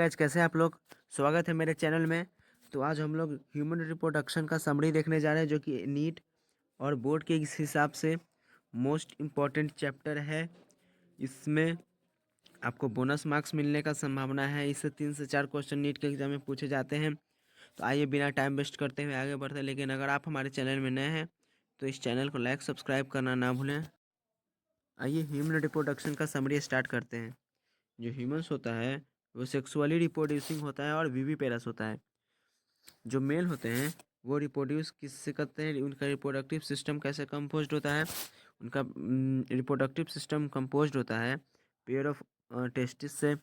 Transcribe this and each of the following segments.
Guys, कैसे हैं आप लोग। स्वागत है मेरे चैनल में। तो आज हम लोग ह्यूमन रिप्रोडक्शन का समरी देखने जा रहे हैं, जो कि नीट और बोर्ड के इस हिसाब से मोस्ट इम्पॉर्टेंट चैप्टर है। इसमें आपको बोनस मार्क्स मिलने का संभावना है। इससे 3 से 4 क्वेश्चन नीट के एग्जाम में पूछे जाते हैं। तो आइए बिना टाइम वेस्ट करते हुए आगे बढ़ते हैं। लेकिन अगर आप हमारे चैनल में नए हैं तो इस चैनल को लाइक सब्सक्राइब करना ना भूलें। आइए ह्यूमन रिप्रोडक्शन का समरी स्टार्ट करते हैं। जो ह्यूमंस होता है वो सेक्सुअली रिप्रोड्यूसिंग होता है और विविपेरस होता है। जो मेल होते हैं वो रिप्रोड्यूस किससे करते हैं, उनका रिप्रोडक्टिव सिस्टम कैसे कंपोज्ड होता है। उनका रिप्रोडक्टिव सिस्टम कंपोज्ड होता है पेयर ऑफ टेस्टिस से,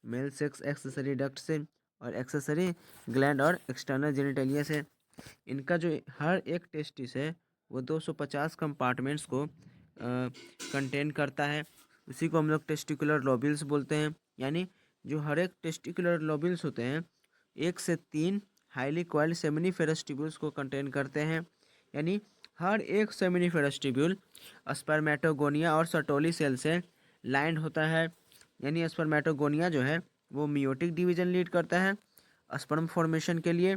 मेल सेक्स एक्सेसरी डक्ट से, और एक्सेसरी ग्लैंड और एक्सटर्नल जेनिटेलिया से। इनका जो हर एक टेस्टिस है वो 250 कंपार्टमेंट्स को कंटेन करता है। उसी को हम लोग टेस्टिकुलर लोब्यूल्स बोलते हैं। यानी जो हर एक टेस्टिकुलर लोब्यूल्स होते हैं 1 से 3 हाईली कॉइल्ड सेमिनिफेरस ट्यूब्यूल्स को कंटेन करते हैं। यानी हर एक सेमिनिफेरस ट्यूब्यूल स्पर्मेटोगोनिया और सर्टोली सेल से लाइंड होता है। यानी स्पर्मेटोगोनिया जो है वो मियोटिक डिवीजन लीड करता है स्पर्म फॉर्मेशन के लिए,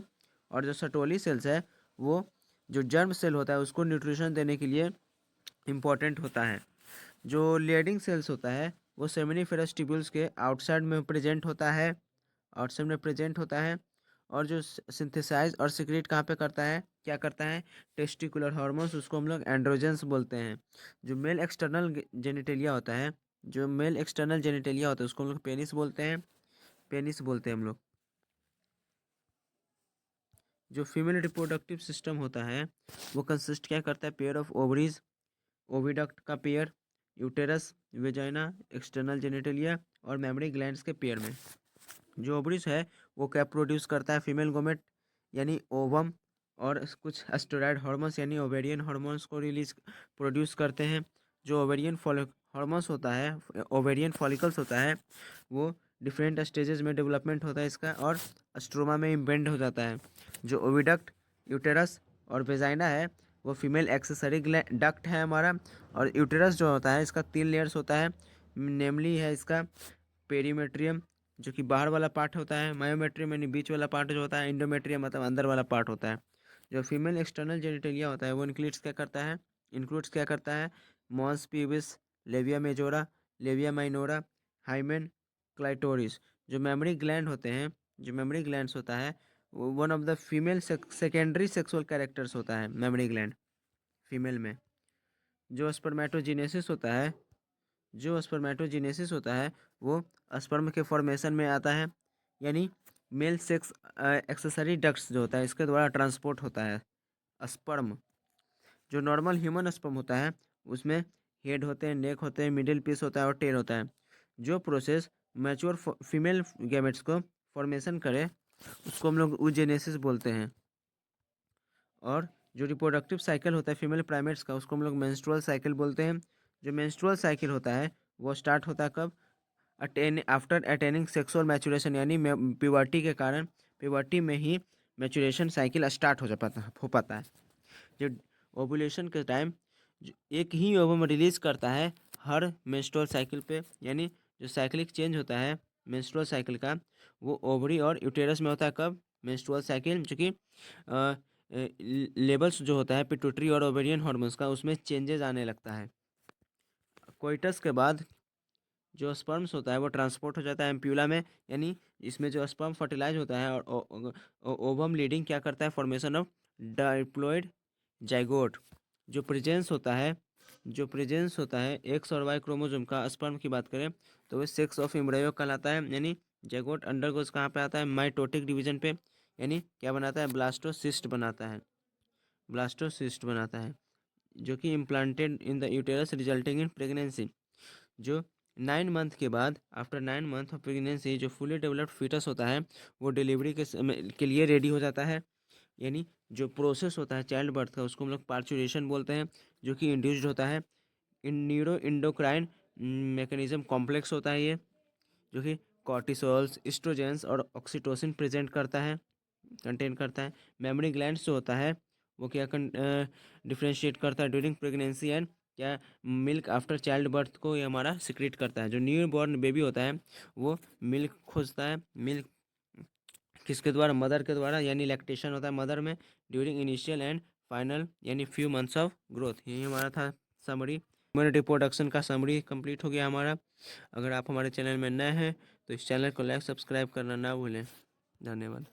और जो सर्टोली सेल्स है वो जो जर्म सेल होता है उसको न्यूट्रिशन देने के लिए इम्पॉर्टेंट होता है। जो लीडिंग सेल्स होता है वो सेमिनिफेरस ट्यूब्यूल्स के आउटसाइड में प्रेजेंट होता है, और जो सिंथेसाइज और सिक्रेट कहाँ पे करता है, क्या करता है, टेस्टिकुलर हार्मोन्स, उसको हम लोग एंड्रोजेंस बोलते हैं। जो मेल एक्सटर्नल जेनिटेलिया होता है, उसको हम लोग पेनिस बोलते हैं हम लोग। जो फीमेल रिप्रोडक्टिव सिस्टम होता है वो कंसिस्ट क्या करता है, पेयर ऑफ ओवरीज, ओविडक्ट का pair, uterus, vagina, external genitalia और मेमरी ग्लैंड्स के पेयर में। जो ओवरीज है वो क्या प्रोड्यूस करता है, फीमेल गोमेट यानी ओवम, और कुछ एस्टेरॉयड हार्मोन्स यानी ओवेरियन हार्मोन्स को प्रोड्यूस करते हैं। जो ओवेरियन फॉलिकल्स होता है वो डिफरेंट स्टेजेस में डेवलपमेंट होता है इसका, और स्ट्रोमा में इम्बेंड हो जाता है। जो ओविडक्ट, यूटेरस और वेजाइना है वो फीमेल एक्सेसरी डक्ट है हमारा। और यूटेरस जो होता है इसका 3 लेयर्स होता है। नेमली है इसका पेरीमेट्रियम जो कि बाहर वाला पार्ट होता है, मायोमेट्रियम यानी बीच वाला पार्ट जो होता है, इंडोमेट्रियम मतलब अंदर वाला पार्ट होता है। जो फीमेल एक्सटर्नल जेनिटेलिया होता है वो इंक्लूड्स क्या करता है mons pubis, labia majora, labia minora, hymen, clitoris. जो मेमरी ग्लैंड होते हैं, जो मेमरी ग्लैंड्स होता है वो one of the female secondary sexual characters होता है मेमरी ग्लैंड फीमेल में। जो स्पर्मेटोजेनेसिस होता है जो स्पर्मेटोजेनेसिस होता है वो स्पर्म के फॉर्मेशन में आता है। यानी मेल सेक्स एक्सेसरी डक्ट्स जो होता है इसके द्वारा ट्रांसपोर्ट होता है स्पर्म। जो नॉर्मल ह्यूमन स्पर्म होता है उसमें हेड होते हैं, नेक होते हैं, मिडिल पीस होता है और टेल होता है। जो प्रोसेस मैच्योर फीमेल गैमेट्स को फॉर्मेशन करे उसको हम लोग oogenesis बोलते हैं। और जो रिप्रोडक्टिव साइकिल होता है फीमेल प्राइमेट्स का उसको हम लोग मेंस्ट्रुअल साइकिल बोलते हैं। जो मेंस्ट्रुअल साइकिल होता है वो स्टार्ट होता है कब, आफ्टर अटेनिंग सेक्सुअल मैचुरेशन, यानी प्यूबर्टी के कारण प्यूबर्टी में ही मैचुरेशन साइकिल स्टार्ट हो पाता है। जो ओवुलेशन के टाइम एक ही ओवम रिलीज करता है हर मेंस्ट्रुअल साइकिल पे। यानी जो साइक्लिक चेंज होता है मेंस्ट्रुअल साइकिल का वो ओवरी और यूटेरस में होता है कब, मेंस्ट्रुअल साइकिल, जो कि लेवल्स जो होता है पिट्यूटरी और ओवेरियन हार्मोन्स का उसमें चेंजेस आने लगता है। कोइटस के बाद जो स्पर्म्स होता है वो ट्रांसपोर्ट हो जाता है एम्प्यूला में। यानी इसमें जो स्पर्म फर्टिलाइज होता है और ओवम लीडिंग क्या करता है, फॉर्मेशन ऑफ डाइप्लॉइड जाइगोट। जो प्रेजेंस होता है एक्स और वाई क्रोमोसोम का स्पर्म की बात करें तो वो सेक्स ऑफ एम्ब्रायो कहलाता है। यानी जाइगोट अंडरगोज कहाँ पे आता है, माइटोटिक डिवीजन पे। यानी क्या बनाता है, ब्लास्टोसिस्ट बनाता है जो कि implanted in the uterus resulting in pregnancy. जो 9 मंथ के बाद, आफ्टर 9 मंथ ऑफ प्रेगनेंसी, जो फुली डेवलप्ड फीटस होता है वो डिलीवरी के लिए रेडी हो जाता है। यानी जो प्रोसेस होता है चाइल्ड बर्थ का उसको हम लोग पार्चुरेशन बोलते हैं, जो कि इंड्यूस्ड होता है। इन न्यूरो इंडोक्राइन मैकेनिज्म कॉम्प्लेक्स होता है ये, जो कि कॉर्टिसोल्स, एस्ट्रोजेंस और ऑक्सीटोसिन प्रेजेंट करता है, कंटेन करता है। मेमोरी ग्लैंड्स जो होता है वो क्या डिफ्रेंशिएट करता है ड्यूरिंग प्रेगनेंसी एंड क्या मिल्क आफ्टर चाइल्ड बर्थ को ये हमारा सिक्रेट करता है। जो न्यू बॉर्न बेबी होता है वो मिल्क खोजता है। मिल्क किसके द्वारा? मदर के द्वारा, यानी लैक्टेशन होता है मदर में ड्यूरिंग इनिशियल एंड फाइनल यानी फ्यू मंथ्स ऑफ ग्रोथ। यही हमारा था समरी। ह्यूमन रिप्रोडक्शन का समरी कंप्लीट हो गया हमारा। अगर आप हमारे चैनल में नए हैं तो इस चैनल को लाइक सब्सक्राइब करना ना भूलें। धन्यवाद।